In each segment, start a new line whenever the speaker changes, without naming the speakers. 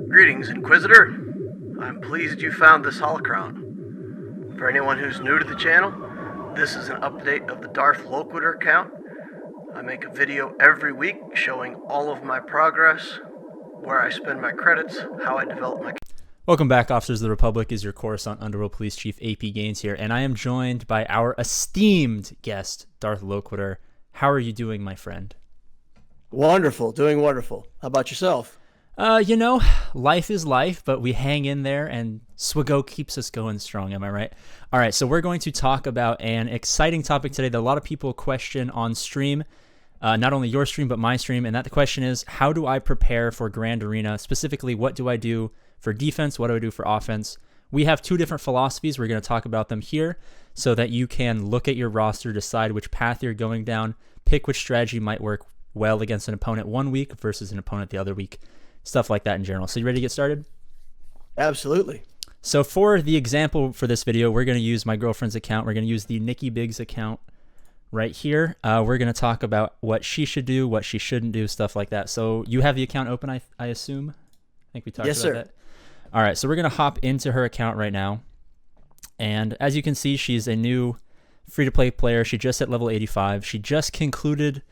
Greetings, Inquisitor. I'm pleased you found this holocron. For anyone who's new to the channel, this is an update of the Darth Loquitur account. I make a video every week showing all of my progress, where I spend my credits, how I develop my...
Welcome back, Officers of the Republic. Is your Coruscant Underworld Police Chief AP Gaines here, and I am joined by our esteemed guest, Darth Loquitur. How are you doing, my friend?
Wonderful, doing wonderful. How about yourself?
Life is life, but we hang in there, and Swago keeps us going strong, am I right? All right, so we're going to talk about an exciting topic today that a lot of people question on stream, not only your stream, but my stream, and that the question is, how do I prepare for Grand Arena? Specifically, what do I do for defense? What do I do for offense? We have two different philosophies. We're going to talk about them here so that you can look at your roster, decide which path you're going down, pick which strategy might work well against an opponent one week versus an opponent the other week. Stuff like that in general. So you ready to get started?
Absolutely.
So for the example for this video, we're going to use my girlfriend's account. We're going to use the Nikki Biggs account right here. We're going to talk about what she should do, what she shouldn't do, stuff like that. So you have the account open, I assume? I think we talked about that. All right, so we're going to hop into her account right now. And as you can see, she's a new free-to-play player. She just hit level 85. She just concluded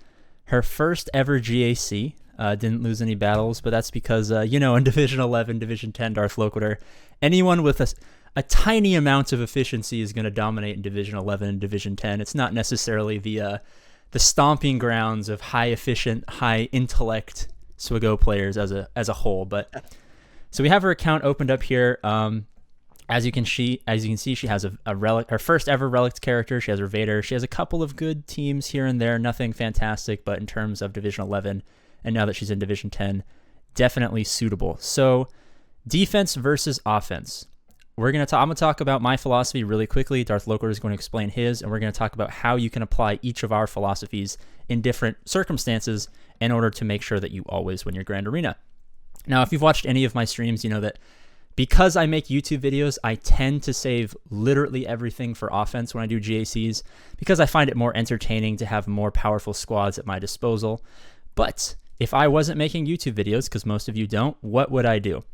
her first ever GAC. Didn't lose any battles, but that's because, in Division 11, Division 10, Darth Loquitur, anyone with a tiny amount of efficiency is going to dominate in Division 11 and Division 10. It's not necessarily the stomping grounds of high efficient, high intellect Swago players as a whole. But so we have her account opened up here. As you can see, she has a relic, her first ever relic character. She has her Vader. She has a couple of good teams here and there, nothing fantastic, but in terms of Division 11. And now that she's in Division 10, definitely suitable. So defense versus offense. I'm going to talk about my philosophy really quickly. Darth Loquitur is going to explain his, and we're going to talk about how you can apply each of our philosophies in different circumstances in order to make sure that you always win your Grand Arena. Now, if you've watched any of my streams, you know that because I make YouTube videos, I tend to save literally everything for offense when I do GACs because I find it more entertaining to have more powerful squads at my disposal. But if I wasn't making YouTube videos, because most of you don't, what would I do?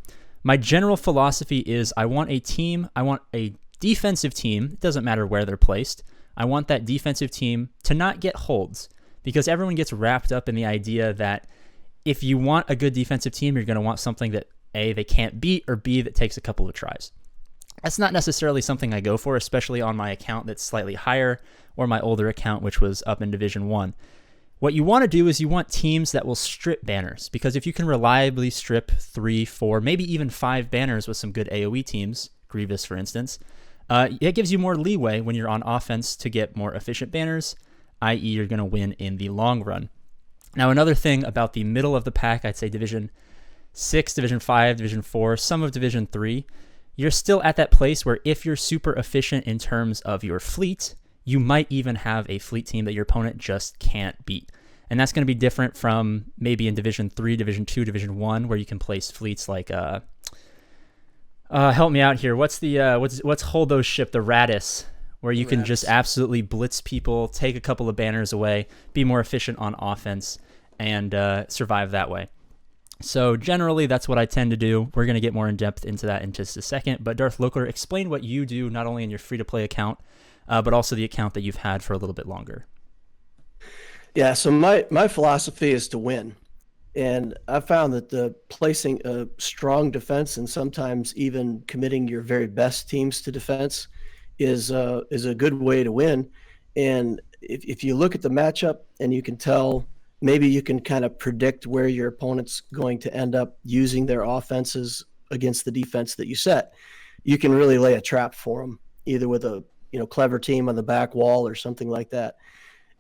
My general philosophy is I want a defensive team. It doesn't matter where they're placed. I want that defensive team to not get holds because everyone gets wrapped up in the idea that if you want a good defensive team, you're going to want something that A, they can't beat, or B, that takes a couple of tries. That's not necessarily something I go for, especially on my account that's slightly higher or my older account, which was up in Division 1. What you want to do is you want teams that will strip banners, because if you can reliably strip 3, 4, maybe even 5 banners with some good AoE teams, Grievous for instance, it gives you more leeway when you're on offense to get more efficient banners, i.e. you're going to win in the long run. Now another thing about the middle of the pack, I'd say Division 6, Division 5, Division 4, some of Division 3, you're still at that place where if you're super efficient in terms of your fleet, you might even have a fleet team that your opponent just can't beat. And that's going to be different from maybe in Division 3, Division 2, Division 1, where you can place fleets like, help me out here. What's Holdo's ship, the Radis, where you can just absolutely blitz people, take a couple of banners away, be more efficient on offense, and survive that way. So generally, that's what I tend to do. We're going to get more in depth into that in just a second. But Darth Loquitur, explain what you do, not only in your free-to-play account, but also the account that you've had for a little bit longer.
Yeah, so my philosophy is to win. And I found that placing a strong defense and sometimes even committing your very best teams to defense is a good way to win. And if you look at the matchup and you can tell, maybe you can kind of predict where your opponent's going to end up using their offenses against the defense that you set, you can really lay a trap for them, either with a clever team on the back wall or something like that.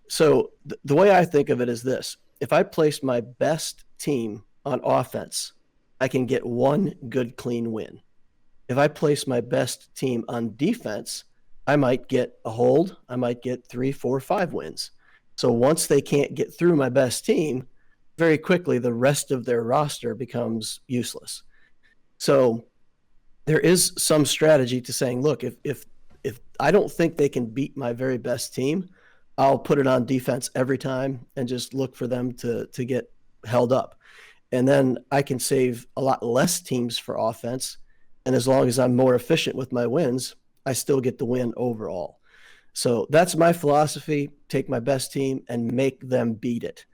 So the way I think of it is this: if I place my best team on offense, I can get one good, clean win. If I place my best team on defense, I might get a hold. I might get 3, 4, 5 wins. So once they can't get through my best team, very quickly the rest of their roster becomes useless. So there is some strategy to saying, look, if I don't think they can beat my very best team, I'll put it on defense every time and just look for them to get held up. and then I can save a lot less teams for offense. And as long as I'm more efficient with my wins, I still get the win overall. So that's my philosophy. Take my best team and make them beat it.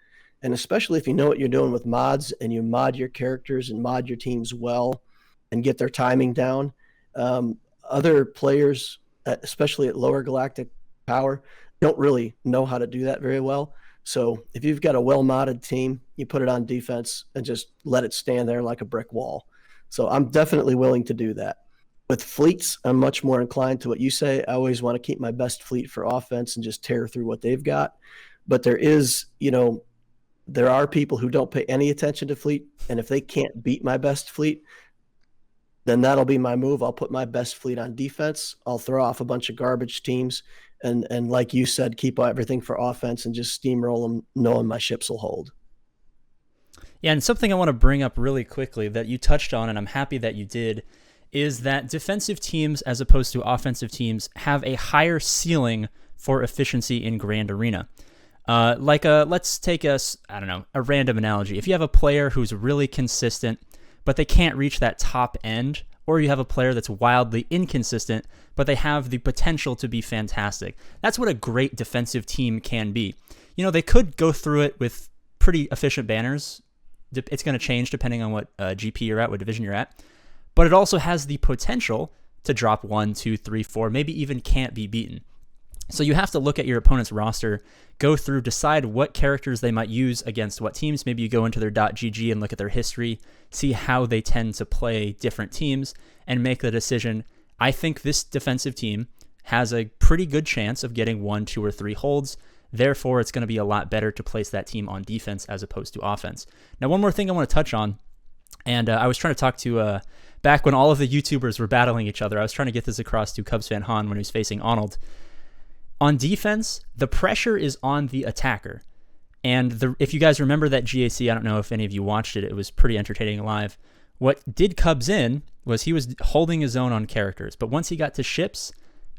And especially if you know what you're doing with mods and you mod your characters and mod your teams well and get their timing down, other players, especially at lower galactic power, don't really know how to do that very well. So if you've got a well-modded team, you put it on defense and just let it stand there like a brick wall. So I'm definitely willing to do that. With fleets, I'm much more inclined to what you say. I always want to keep my best fleet for offense and just tear through what they've got. But there is, there are people who don't pay any attention to fleet. And if they can't beat my best fleet, then that'll be my move. I'll put my best fleet on defense. I'll throw off a bunch of garbage teams. And like you said, keep everything for offense and just steamroll them, knowing my ships will hold.
Yeah, and something I want to bring up really quickly that you touched on, and I'm happy that you did, is that defensive teams as opposed to offensive teams have a higher ceiling for efficiency in Grand Arena. Let's take a random analogy. If you have a player who's really consistent, but they can't reach that top end, or you have a player that's wildly inconsistent, but they have the potential to be fantastic. That's what a great defensive team can be. They could go through it with pretty efficient banners. It's going to change depending on what GP you're at, what division you're at. But it also has the potential to drop 1, 2, 3, 4, maybe even can't be beaten. So you have to look at your opponent's roster, go through, decide what characters they might use against what teams. Maybe you go into their .gg and look at their history, see how they tend to play different teams, and make the decision, I think this defensive team has a pretty good chance of getting 1, 2, or 3 holds. Therefore, it's going to be a lot better to place that team on defense as opposed to offense. Now, one more thing I want to touch on, and I was trying to talk to, back when all of the YouTubers were battling each other, I was trying to get this across to Cubs fan Han when he was facing Arnold. On defense, the pressure is on the attacker. And if you guys remember that GAC, I don't know if any of you watched it, it was pretty entertaining live. What did Cubs in was he was holding his own on characters. But once he got to ships,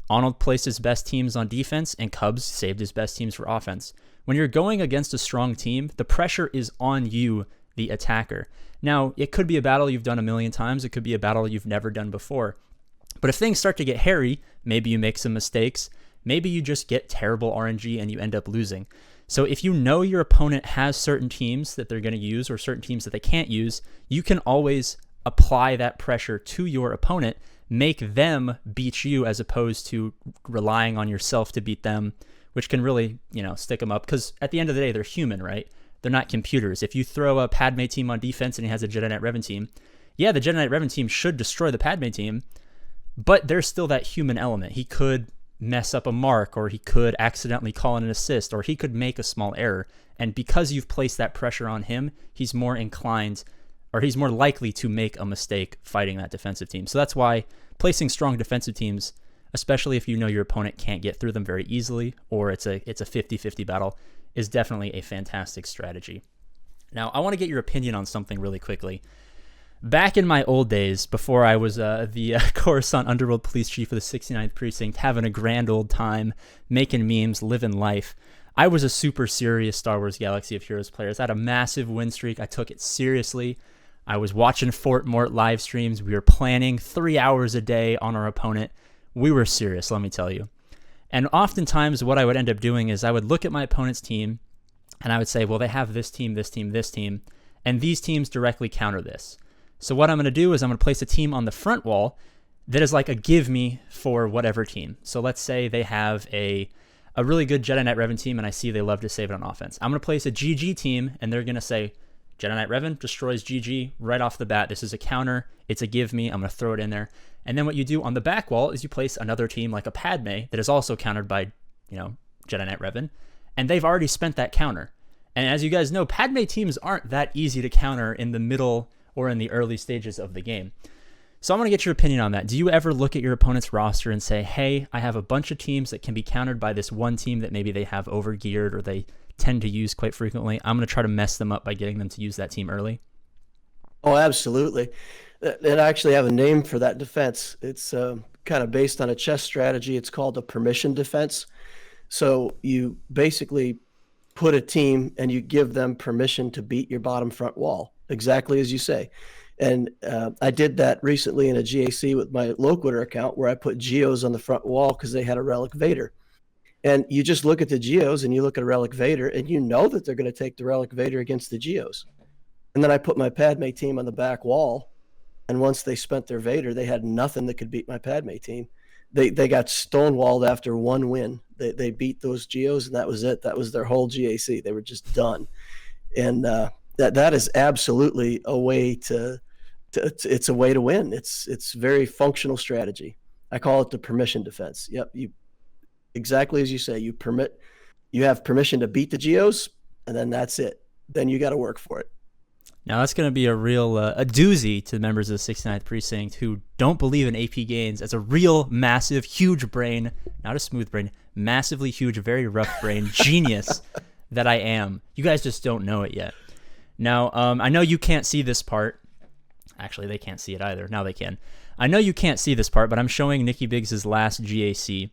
Arnold placed his best teams on defense, and Cubs saved his best teams for offense. When you're going against a strong team, the pressure is on you, the attacker. Now, it could be a battle you've done a million times. It could be a battle you've never done before. But if things start to get hairy, maybe you make some mistakes. Maybe you just get terrible RNG and you end up losing. So if you know your opponent has certain teams that they're going to use or certain teams that they can't use, you can always apply that pressure to your opponent, make them beat you as opposed to relying on yourself to beat them, which can really, stick them up. Because at the end of the day, they're human, right? They're not computers. If you throw a Padme team on defense and he has a Jedi Knight Revan team, yeah, the Jedi Knight Revan team should destroy the Padme team, but there's still that human element. He could mess up a mark, or he could accidentally call in an assist, or he could make a small error. And because you've placed that pressure on him, he's more inclined, or he's more likely to make a mistake fighting that defensive team. So that's why placing strong defensive teams, especially if you know your opponent can't get through them very easily, or it's a 50-50 battle, is definitely a fantastic strategy. Now, I want to get your opinion on something really quickly. Back in my old days, before I was the Coruscant Underworld Police Chief of the 69th Precinct, having a grand old time, making memes, living life, I was a super serious Star Wars Galaxy of Heroes player. I had a massive win streak. I took it seriously. I was watching Fort Mort live streams. We were planning 3 hours a day on our opponent. We were serious, let me tell you. And oftentimes what I would end up doing is I would look at my opponent's team and I would say, well, they have this team, this team, this team, and these teams directly counter this. So what I'm going to do is I'm going to place a team on the front wall that is like a give me for whatever team. So let's say they have a really good Jedi Knight Revan team and I see they love to save it on offense. I'm going to place a GG team and they're going to say, Jedi Knight Revan destroys GG right off the bat. This is a counter. It's a give me. I'm going to throw it in there. And then what you do on the back wall is you place another team like a Padme that is also countered by, Jedi Knight Revan. And they've already spent that counter. And as you guys know, Padme teams aren't that easy to counter in the middle or in the early stages of the game. So I'm going to get your opinion on that. Do you ever look at your opponent's roster and say, hey, I have a bunch of teams that can be countered by this one team that maybe they have overgeared or they tend to use quite frequently? I'm going to try to mess them up by getting them to use that team early.
Oh, absolutely. And I actually have a name for that defense. It's kind of based on a chess strategy. It's called a permission defense. So you basically put a team and you give them permission to beat your bottom front wall. exactly as you say. And I did that recently in a GAC with my Loquitur account where I put Geos on the front wall because they had a Relic Vader. And you just look at the Geos and you look at a Relic Vader and you know that they're going to take the Relic Vader against the Geos. And then I put my Padme team on the back wall. And once they spent their Vader, they had nothing that could beat my Padme team. They got stonewalled after one win. They beat those Geos and that was it. That was their whole GAC. They were just done. And that is absolutely a way it's a way to win. It's very functional strategy. I call it the permission defense. Yep, you exactly as you say. You have permission to beat the Geos, and then that's it. Then you got to work for it.
Now that's going to be a real a doozy to the members of the 69th Precinct who don't believe in AP gains as a real massive, huge brain, not a smooth brain, massively huge, very rough brain genius that I am. You guys just don't know it yet. Now, I know you can't see this part. Actually, they can't see it either. Now they can. I know you can't see this part, but I'm showing Nikki Biggs' last GAC.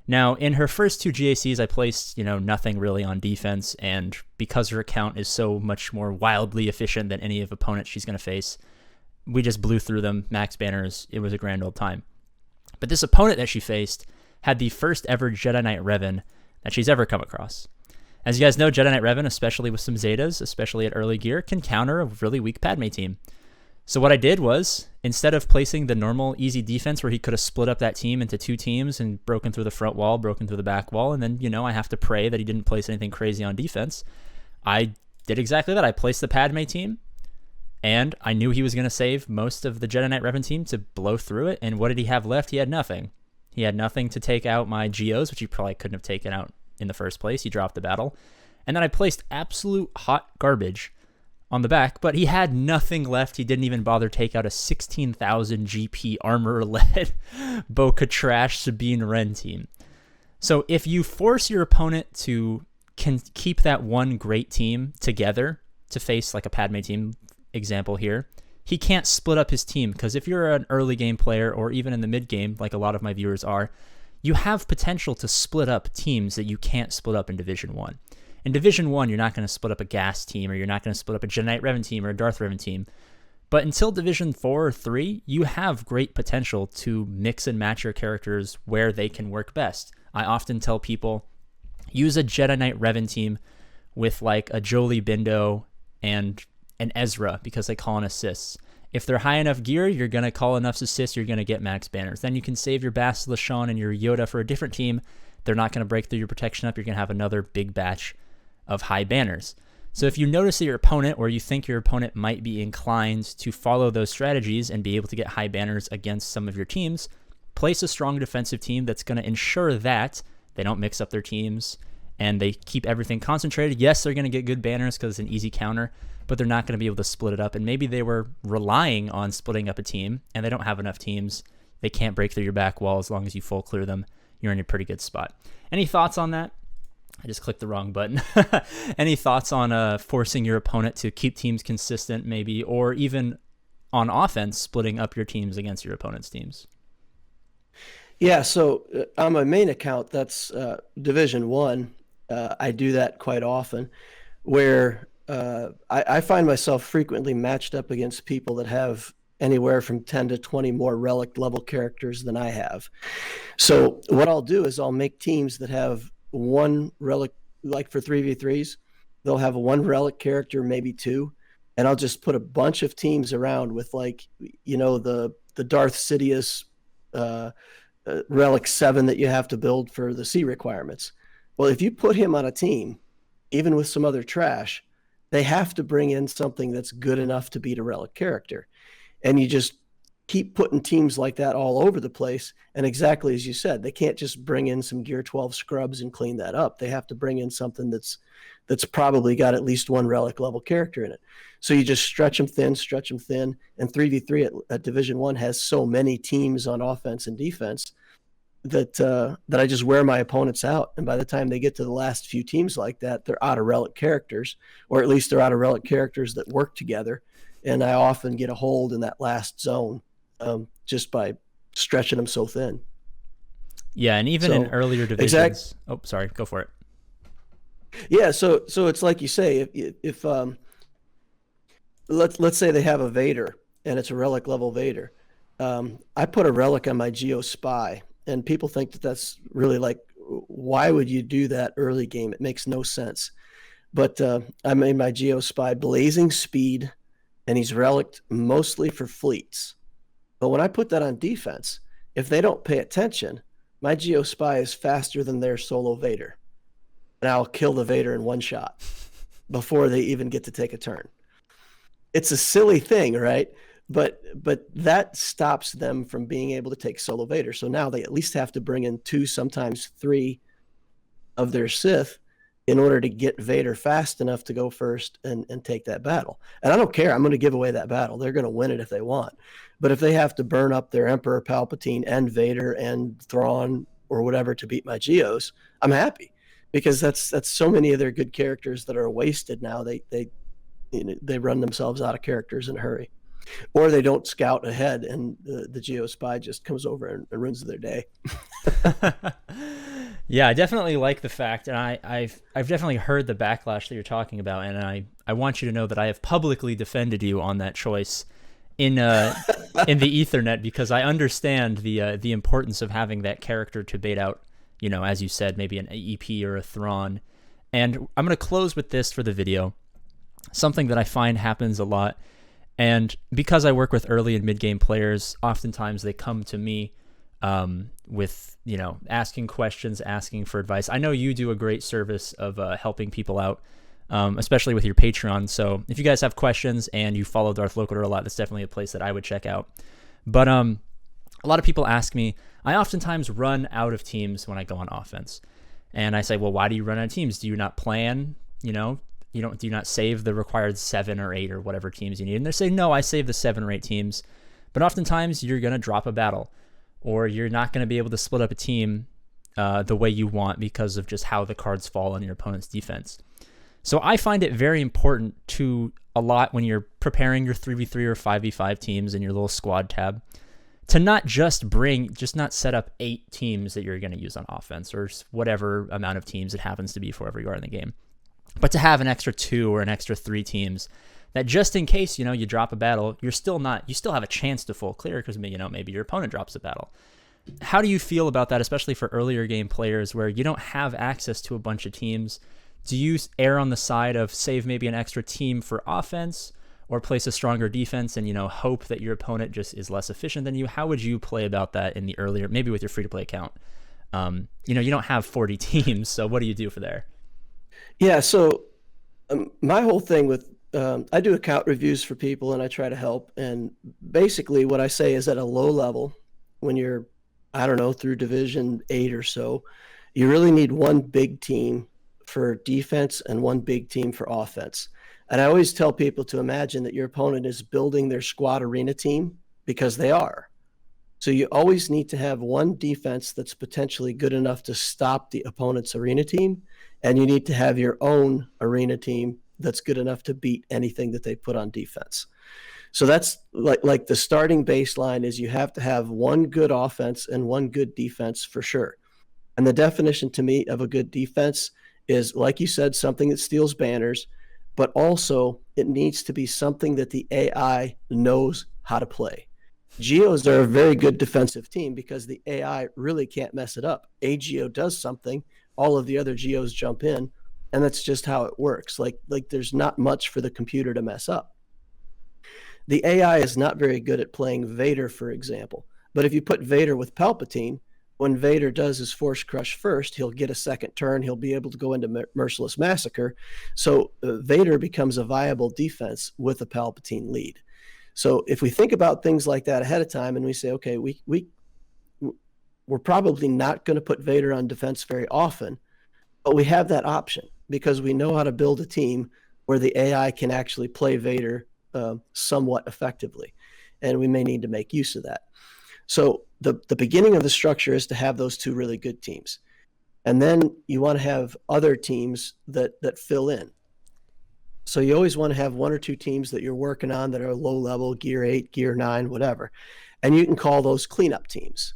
Now, in her first two GACs, I placed, nothing really on defense, and because her account is so much more wildly efficient than any of opponents she's going to face, we just blew through them, max banners. It was a grand old time. But this opponent that she faced had the first ever Jedi Knight Revan that she's ever come across. As you guys know, Jedi Knight Revan, especially with some Zetas, especially at early gear, can counter a really weak Padme team. So what I did was, instead of placing the normal easy defense where he could have split up that team into two teams and broken through the front wall, broken through the back wall, and then, I have to pray that he didn't place anything crazy on defense, I did exactly that. I placed the Padme team, and I knew he was going to save most of the Jedi Knight Revan team to blow through it, and what did he have left? He had nothing. He had nothing to take out my Geos, which he probably couldn't have taken out in the first place. He dropped the battle. And then I placed absolute hot garbage on the back, but he had nothing left. He didn't even bother take out a 16,000 GP armor-led Boca Trash Sabine Wren team. So if you force your opponent to keep that one great team together to face like a Padme team example here, he can't split up his team, because if you're an early game player or even in the mid game, like a lot of my viewers are, you have potential to split up teams that you can't split up in Division 1. In Division 1, you're not going to split up a GAS team, or you're not going to split up a Jedi Knight Revan team or a Darth Revan team. But until Division 4 or 3, you have great potential to mix and match your characters where they can work best. I often tell people, use a Jedi Knight Revan team with like a Jolie Bindo and an Ezra, because they call in assists. If they're high enough gear, you're going to call enough assists, you're going to get max banners. Then you can save your Bastila Shan and your Yoda for a different team. They're not going to break through your protection up. You're going to have another big batch of high banners. So if you notice that your opponent, or you think your opponent might be inclined to follow those strategies and be able to get high banners against some of your teams, place a strong defensive team that's going to ensure that they don't mix up their teams and they keep everything concentrated. Yes, they're going to get good banners because it's an easy counter, but they're not going to be able to split it up. And maybe they were relying on splitting up a team and they don't have enough teams. They can't break through your back wall. As long as you full clear them, you're in a pretty good spot. Any thoughts on that? I just clicked the wrong button. Any thoughts on forcing your opponent to keep teams consistent maybe, or even on offense, splitting up your teams against your opponent's teams?
Yeah, so on my main account, that's Division 1. I do that quite often, where I find myself frequently matched up against people that have anywhere from 10 to 20 more relic level characters than I have. So what I'll do is I'll make teams that have one relic, like for 3v3s, they'll have one relic character, maybe two, and I'll just put a bunch of teams around with like, the Darth Sidious relic 7 that you have to build for the C requirements. Well, if you put him on a team, even with some other trash, they have to bring in something that's good enough to beat a relic character. And you just keep putting teams like that all over the place. And exactly as you said, they can't just bring in some Gear 12 scrubs and clean that up. They have to bring in something that's probably got at least one relic level character in it. So you just stretch them thin. And 3v3 at Division 1 has so many teams on offense and defense that I just wear my opponents out. And by the time they get to the last few teams like that, they're out of relic characters, or at least they're out of relic characters that work together. And I often get a hold in that last zone just by stretching them so thin.
Yeah, and even in earlier divisions. Oh, sorry, go for it.
Yeah, so it's like you say, if let's say they have a Vader and it's a relic level Vader. I put a relic on my Geo Spy, and people think that that's really like, why would you do that early game? It makes no sense. But I made my Geo Spy blazing speed, and he's relicked mostly for fleets. But when I put that on defense, if they don't pay attention, my Geo Spy is faster than their solo Vader, and I'll kill the Vader in one shot before they even get to take a turn. It's a silly thing, right? But that stops them from being able to take solo Vader. So now they at least have to bring in 2, sometimes 3 of their Sith in order to get Vader fast enough to go first and take that battle. And I don't care. I'm going to give away that battle. They're going to win it if they want. But if they have to burn up their Emperor Palpatine and Vader and Thrawn or whatever to beat my Geos, I'm happy, because that's so many of their good characters that are wasted now. They run themselves out of characters in a hurry, or they don't scout ahead, and the Geo Spy just comes over and ruins their day.
Yeah, I definitely like the fact, and I've definitely heard the backlash that you're talking about, and I want you to know that I have publicly defended you on that choice in the Ethernet, because I understand the importance of having that character to bait out, you know, as you said, maybe an EP or a Thrawn. And I'm going to close with this for the video. Something that I find happens a lot, and because I work with early and mid-game players, oftentimes they come to me with, you know, asking questions, asking for advice. I know you do a great service of helping people out, especially with your Patreon. So if you guys have questions and you follow Darth Loquitur a lot, that's definitely a place that I would check out. But a lot of people ask me, I oftentimes run out of teams when I go on offense. And I say, well, why do you run out of teams? Do you not plan, you know? Do you not save the required 7 or 8 or whatever teams you need? And they say, no, I save the 7 or 8 teams. But oftentimes you're going to drop a battle, or you're not going to be able to split up a team the way you want because of just how the cards fall on your opponent's defense. So I find it very important to a lot when you're preparing your 3v3 or 5v5 teams in your little squad tab to not just not set up 8 teams that you're going to use on offense, or whatever amount of teams it happens to be for wherever you are in the game, but to have an extra 2 or an extra 3 teams that, just in case, you know, you drop a battle, you still have a chance to full clear, because, you know, maybe your opponent drops a battle. How do you feel about that, especially for earlier game players where you don't have access to a bunch of teams? Do you err on the side of save maybe an extra team for offense, or place a stronger defense and, you know, hope that your opponent just is less efficient than you? How would you play about that in the earlier, maybe with your free-to-play account? You know, you don't have 40 teams, so what do you do for there?
Yeah, so my whole thing with I do account reviews for people, and I try to help. And basically what I say is, at a low level, when you're, I don't know, through Division 8 or so, you really need one big team for defense and one big team for offense. And I always tell people to imagine that your opponent is building their squad arena team, because they are. So you always need to have one defense that's potentially good enough to stop the opponent's arena team, and you need to have your own arena team that's good enough to beat anything that they put on defense. So that's like the starting baseline is you have to have one good offense and one good defense for sure. And the definition to me of a good defense is, like you said, something that steals banners, but also it needs to be something that the AI knows how to play. Geos are a very good defensive team because the AI really can't mess it up. A Geo does something, all of the other Geos jump in, and that's just how it works. Like there's not much for the computer to mess up. The AI is not very good at playing Vader, for example. But if you put Vader with Palpatine, when Vader does his Force Crush first, he'll get a second turn. He'll be able to go into Merciless Massacre. So Vader becomes a viable defense with a Palpatine lead. So if we think about things like that ahead of time, and we say, okay, we're probably not going to put Vader on defense very often, but we have that option because we know how to build a team where the AI can actually play Vader somewhat effectively, and we may need to make use of that. So the beginning of the structure is to have those 2 really good teams, and then you want to have other teams that fill in. So you always want to have 1 or 2 teams that you're working on that are low level, gear 8, gear 9, whatever, and you can call those cleanup teams.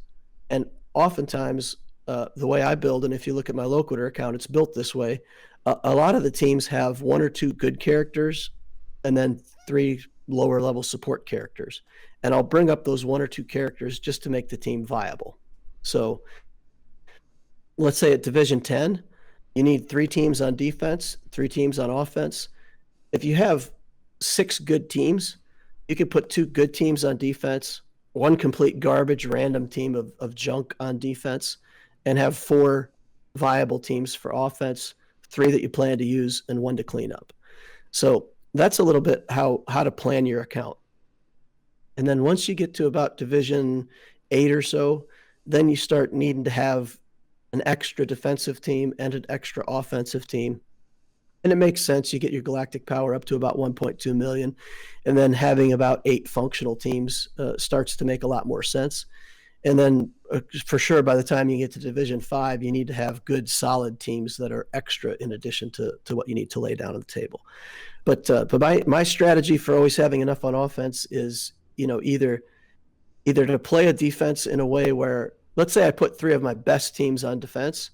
And oftentimes, the way I build, and if you look at my Loquitur account, it's built this way. A lot of the teams have 1 or 2 good characters and then 3 lower level support characters. And I'll bring up those 1 or 2 characters just to make the team viable. So let's say at Division 10, you need 3 teams on defense, 3 teams on offense. If you have 6 good teams, you could put 2 good teams on defense, 1 complete garbage random team of junk on defense, and have 4 viable teams for offense, 3 that you plan to use, and 1 to clean up. So that's a little bit how to plan your account. And then once you get to about Division 8 or so, then you start needing to have an extra defensive team and an extra offensive team. And it makes sense. You get your galactic power up to about 1.2 million. And then having about 8 functional teams starts to make a lot more sense. And then for sure, by the time you get to Division 5, you need to have good, solid teams that are extra in addition to what you need to lay down on the table. But my strategy for always having enough on offense is, either to play a defense in a way where, let's say I put 3 of my best teams on defense.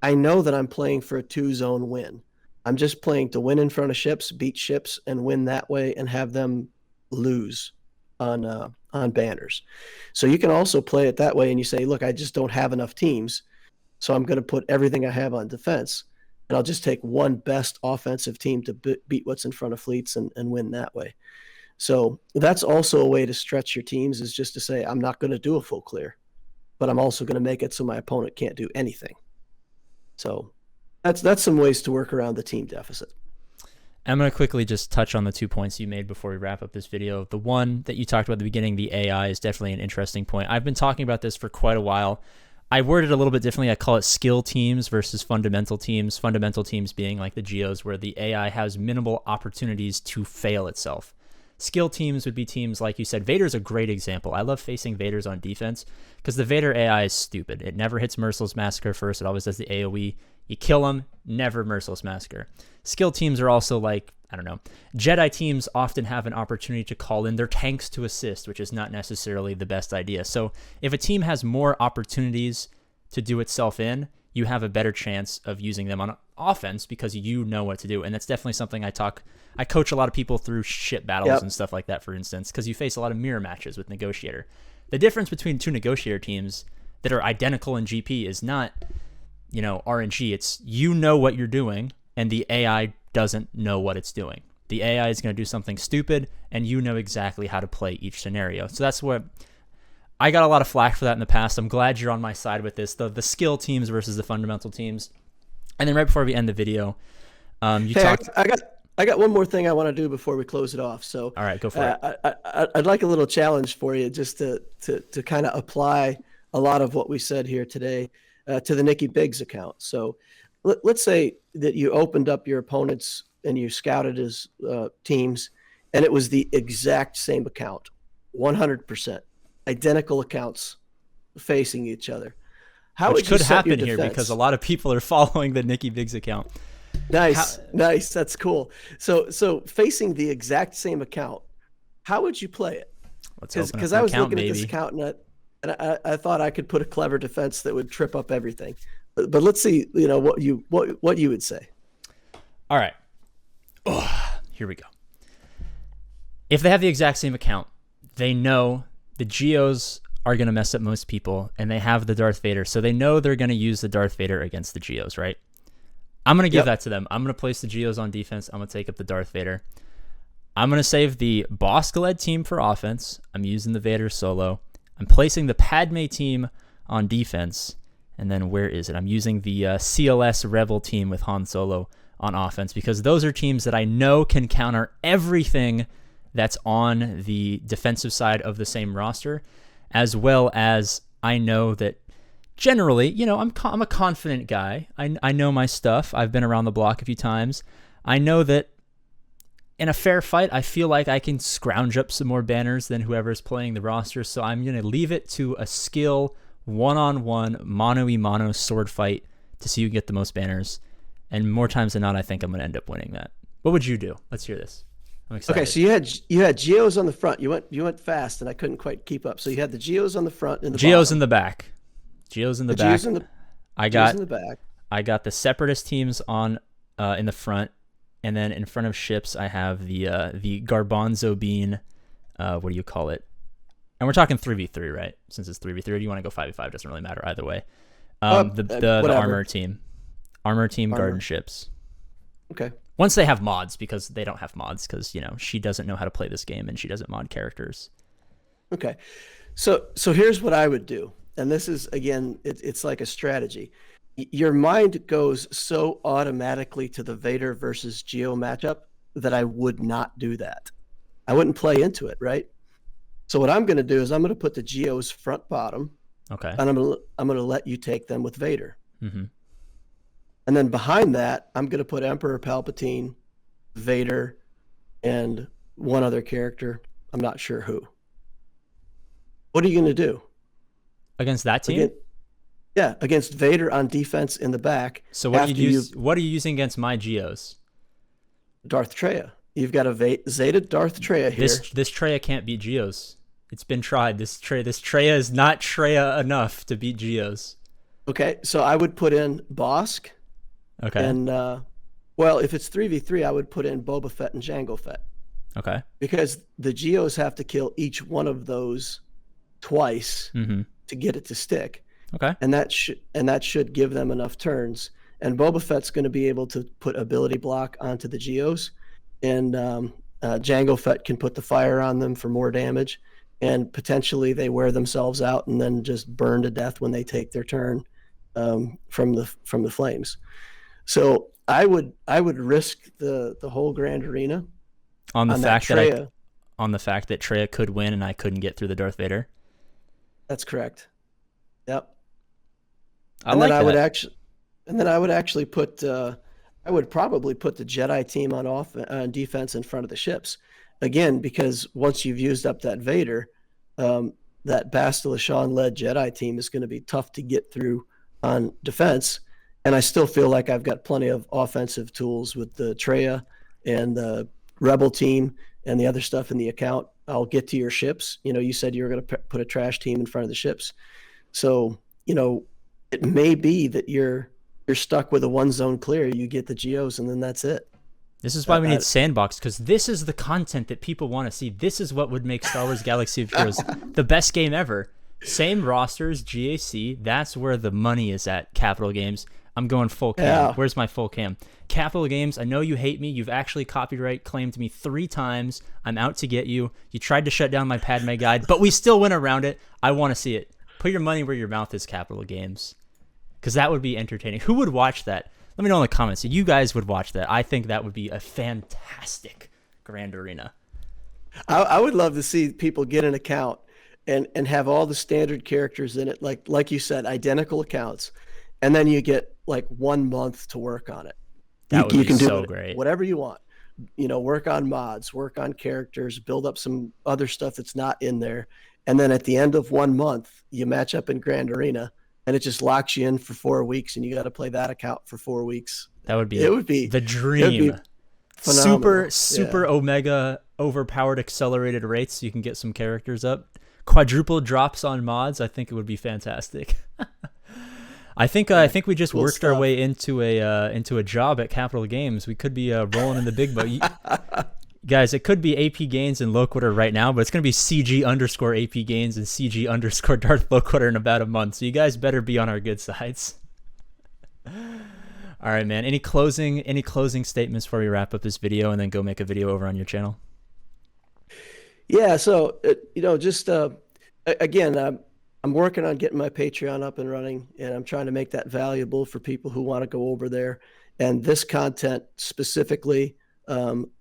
I know that I'm playing for a 2-zone win. I'm just playing to win in front of ships, beat ships, and win that way, and have them lose on banners. So you can also play it that way, and you say, look, I just don't have enough teams, so I'm going to put everything I have on defense, and I'll just take 1 best offensive team to beat what's in front of fleets and win that way. So that's also a way to stretch your teams, is just to say, I'm not going to do a full clear, but I'm also going to make it so my opponent can't do anything. So that's some ways to work around the team deficit.
I'm going to quickly just touch on the 2 points you made before we wrap up this video. The one that you talked about at the beginning, the AI, is definitely an interesting point. I've been talking about this for quite a while. I word it a little bit differently. I call it skill teams versus fundamental teams. Fundamental teams being like the Geos, where the AI has minimal opportunities to fail itself. Skill teams would be teams like you said. Vader's a great example. I love facing Vaders on defense because the Vader AI is stupid. It never hits Merciless Massacre first. It always does the AoE. You kill him, never Merciless Massacre. Skill teams are also like, I don't know, Jedi teams often have an opportunity to call in their tanks to assist, which is not necessarily the best idea. So if a team has more opportunities to do itself in, you have a better chance of using them on offense because you know what to do. And that's definitely something I coach a lot of people through ship battles and stuff like that, for instance, because you face a lot of mirror matches with Negotiator. The difference between 2 Negotiator teams that are identical in GP is not, RNG. It's what you're doing, and the AI doesn't know what it's doing. The AI is going to do something stupid, and you know exactly how to play each scenario. So that's what I got a lot of flack for that in the past. I'm glad you're on my side with this. The skill teams versus the fundamental teams. And then right before we end the video, talked.
I got one more thing I want to do before we close it off. So
all right, go for
it. I'd like a little challenge for you, just to kind of apply a lot of what we said here today to the Nicky Biggs account. So let's say that you opened up your opponents and you scouted his teams, and it was the exact same account, 100%, identical accounts facing each other.
Which could happen here because a lot of people are following the Nicky Biggs account.
Nice. That's cool. So facing the exact same account, how would you play it? Because I was looking at this account and I thought I could put a clever defense that would trip up everything. But let's see, what you would say.
All right. Here we go. If they have the exact same account, they know the Geos are going to mess up most people, and they have the Darth Vader, so they know they're going to use the Darth Vader against the Geos, right? I'm going to give that to them. I'm going to place the Geos on defense. I'm going to take up the Darth Vader. I'm going to save the Bossk-led team for offense. I'm using the Vader solo. I'm placing the Padme team on defense. And then where is it? I'm using the CLS Rebel team with Han Solo on offense because those are teams that I know can counter everything that's on the defensive side of the same roster, as well as I know that generally, I'm a confident guy. I know my stuff. I've been around the block a few times. I know that in a fair fight, I feel like I can scrounge up some more banners than whoever's playing the roster. So I'm going to leave it to a skill one-on-one, mano-y-mano sword fight to see who can get the most banners. And more times than not, I think I'm going to end up winning that. What would you do? Let's hear this. I'm excited.
Okay, so you had Geos on the front. You went fast, and I couldn't quite keep up. So you had the Geos on the front and the
Geos
bottom.
in the back. Geos in the back. I got the Separatist teams on in the front, and then in front of ships I have the garbanzo bean. What do you call it? And we're talking 3v3, right? Since it's 3v3, do you want to go 5v5? Doesn't really matter either way. The armor team garden ships.
Okay.
Once they have mods, because they don't have mods, because she doesn't know how to play this game and she doesn't mod characters.
Okay. So here's what I would do. And this is, again, it's like a strategy. Your mind goes so automatically to the Vader versus Geo matchup that I would not do that. I wouldn't play into it, right? So what I'm going to do is I'm going to put the Geos front bottom.
Okay.
And I'm going to let you take them with Vader.
Mm-hmm.
And then behind that, I'm going to put Emperor Palpatine, Vader, and one other character. I'm not sure who. What are you going to do?
Against that team?
Against Vader on defense in the back.
So what are you using against my Geos?
Darth Traya. You've got a Zeta Darth Traya here.
This Traya can't beat Geos. It's been tried. This Traya is not Traya enough to beat Geos.
Okay, so I would put in Bosk.
Okay.
And if it's 3v3, I would put in Boba Fett and Jango Fett.
Okay.
Because the Geos have to kill each one of those twice to get it to stick.
Okay.
And that should give them enough turns. And Boba Fett's going to be able to put ability block onto the Geos, and Jango Fett can put the fire on them for more damage, and potentially they wear themselves out and then just burn to death when they take their turn from the flames. So I would risk the whole Grand Arena
on the fact that Traya could win and I couldn't get through the Darth Vader.
That's correct. Yep.
I would
actually put I would probably put the Jedi team on defense in front of the ships, again, because once you've used up that Vader, that Bastila Shan led Jedi team is going to be tough to get through on defense. And I still feel like I've got plenty of offensive tools with the Traya and the Rebel team and the other stuff in the account. I'll get to your ships. You said you were going to put a trash team in front of the ships. So, it may be that you're stuck with a one zone clear. You get the Geos and then that's it.
This is why we need Sandbox, because this is the content that people want to see. This is what would make Star Wars Galaxy of Heroes the best game ever. Same rosters, GAC. That's where the money is at. Capital Games. I'm going full cam.
Yeah.
Where's my full cam? Capital Games, I know you hate me. You've actually copyright claimed me 3 times. I'm out to get you. You tried to shut down my Padme guide, but we still went around it. I want to see it. Put your money where your mouth is, Capital Games, because that would be entertaining. Who would watch that? Let me know in the comments. You guys would watch that. I think that would be a fantastic Grand Arena.
I would love to see people get an account and have all the standard characters in it, like you said, identical accounts, and then you get like 1 month to work on it.
That would
you
be
can
so
do
great.
Whatever you want. Work on mods, work on characters, build up some other stuff that's not in there. And then at the end of 1 month, you match up in Grand Arena, and it just locks you in for 4 weeks, and you got to play that account for 4 weeks.
That would be the dream.
It would be phenomenal.
Super Omega overpowered accelerated rates, so you can get some characters up. Quadruple drops on mods. I think it would be fantastic. I think we just
Cool
worked
stuff.
our way into a job at Capital Games. We could be rolling in the big boat. Guys, it could be AP Gains and Loquitur right now, but it's going to be CG_AP Gains and CG_Darth Loquitur in about a month. So you guys better be on our good sides. All right, man. Any closing statements before we wrap up this video and then go make a video over on your channel?
Yeah. So, again, I'm working on getting my Patreon up and running, and I'm trying to make that valuable for people who want to go over there. And this content specifically,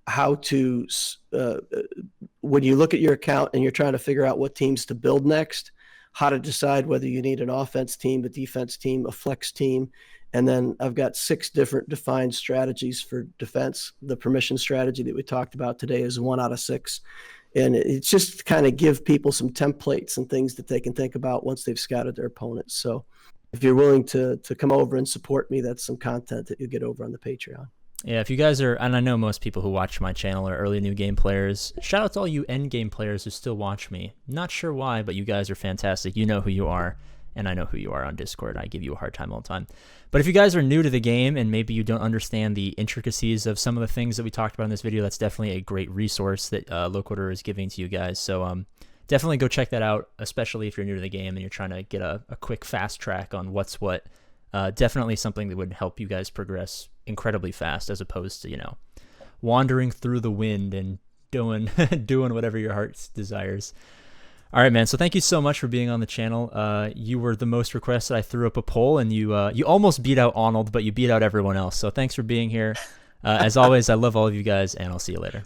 how to, when you look at your account and you're trying to figure out what teams to build next, how to decide whether you need an offense team, a defense team, a flex team. And then I've got 6 different defined strategies for defense. The permission strategy that we talked about today is 1 out of 6. And it's just to kind of give people some templates and things that they can think about once they've scouted their opponents. So if you're willing to come over and support me, that's some content that you get over on the Patreon.
Yeah, if you guys are, and I know most people who watch my channel are early new game players. Shout out to all you end game players who still watch me. Not sure why, but you guys are fantastic. You know who you are. and I know who you are on Discord. I give you a hard time all the time. But if you guys are new to the game and maybe you don't understand the intricacies of some of the things that we talked about in this video, that's definitely a great resource that Loquitur is giving to you guys. So definitely go check that out, especially if you're new to the game and you're trying to get a quick fast track on what's what. Definitely something that would help you guys progress incredibly fast, as opposed to, wandering through the wind and doing whatever your heart desires. All right, man. So thank you so much for being on the channel. You were the most requested. I threw up a poll, and you almost beat out Arnold, but you beat out everyone else. So thanks for being here. As always, I love all of you guys, and I'll see you later.